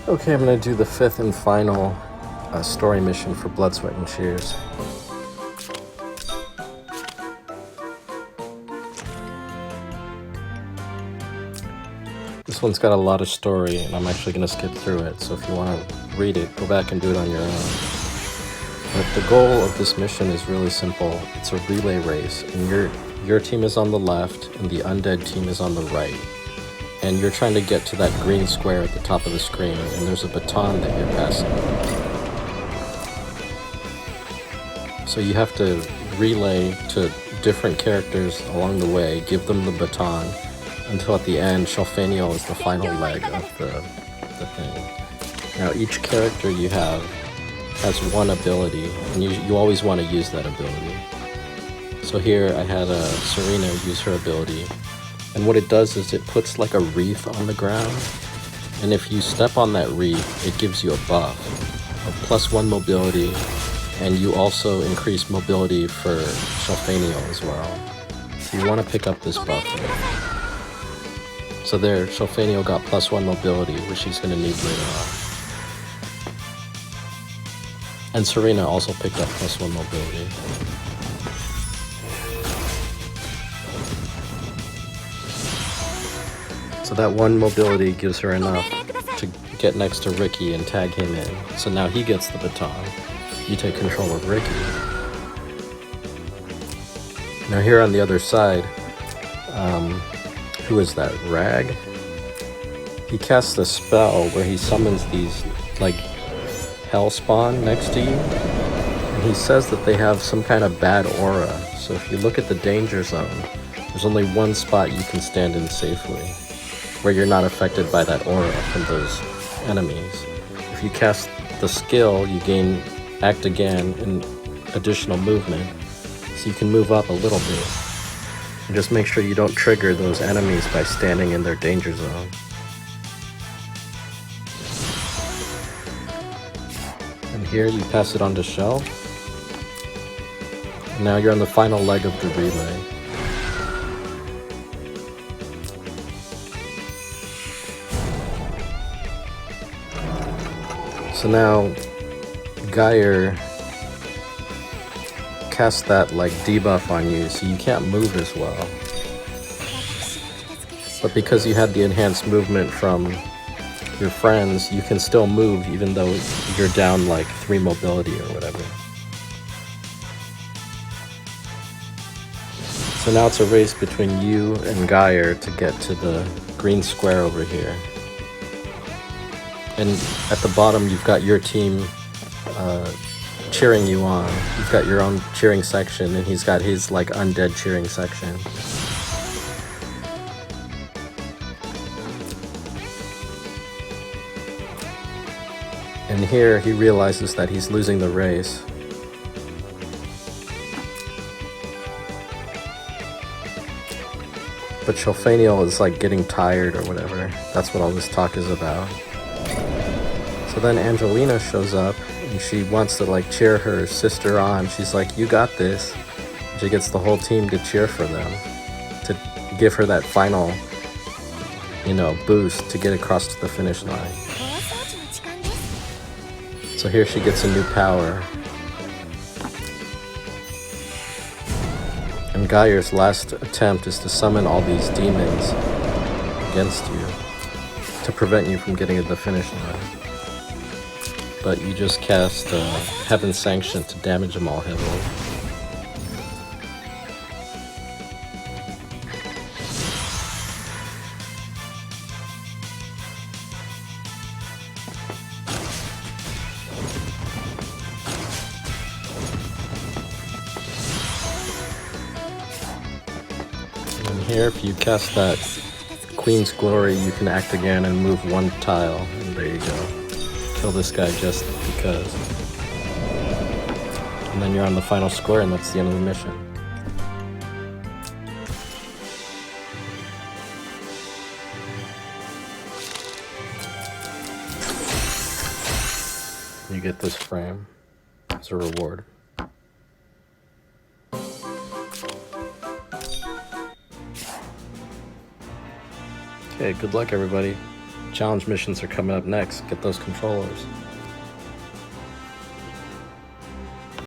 Okay, I'm going to do the fifth and final story mission for Blood, Sweat, and Tears. This one's got a lot of story, and I'm actually going to skip through it, so if you want to read it, go back and do it on your own. But the goal of this mission is really simple. It's a relay race, and your team is on the left, and the undead team is on the right. And you're trying to get to that green square at the top of the screen, and there's a baton that you're passing. So you have to relay to different characters along the way, give them the baton, until at the end, Shelfaniel is the final leg of the thing. Now each character you have has one ability, and you always want to use that ability. So here I had Serena use her ability. And what it does is it puts like a wreath on the ground, and if you step on that wreath, it gives you a buff of +1 mobility, and you also increase mobility for Shelfaniel as well. So you want to pick up this buff here. So there, Shelfaniel got +1 mobility, which she's going to need later on. And Serena also picked up +1 mobility. So that one mobility gives her enough to get next to Ricky and tag him in. So now he gets the baton. You take control of Ricky. Now here on the other side, who is that? Rag? He casts a spell where he summons these like hell spawn next to you. And he says that they have some kind of bad aura. So if you look at the danger zone, there's only one spot you can stand in safely, where you're not affected by that aura from those enemies. If you cast the skill, you gain Act Again and additional movement, so you can move up a little bit. And just make sure you don't trigger those enemies by standing in their danger zone. And here you pass it on to Shell. And now you're on the final leg of the relay. So now, Geyer casts that like debuff on you, so you can't move as well. But because you had the enhanced movement from your friends, you can still move even though you're down like 3 mobility or whatever. So now it's a race between you and Geyer to get to the green square over here. And at the bottom, you've got your team cheering you on. You've got your own cheering section, and he's got his like undead cheering section. And here he realizes that he's losing the race. But Shelfaniel is like getting tired or whatever. That's what all this talk is about. So then Angelina shows up, and she wants to like cheer her sister on. She's like, "You got this." She gets the whole team to cheer for them, to give her that final, boost to get across to the finish line. So here she gets a new power. And Geyer's last attempt is to summon all these demons against you to prevent you from getting to the finish line. But you just cast Heaven's Sanction to damage them all heavily. And here, if you cast that Queen's Glory, you can act again and move 1 tile, and there you go. Kill this guy just because. And then you're on the final square, and that's the end of the mission. You get this frame as a reward. Okay, good luck everybody. challenge missions are coming up next. Get those controllers.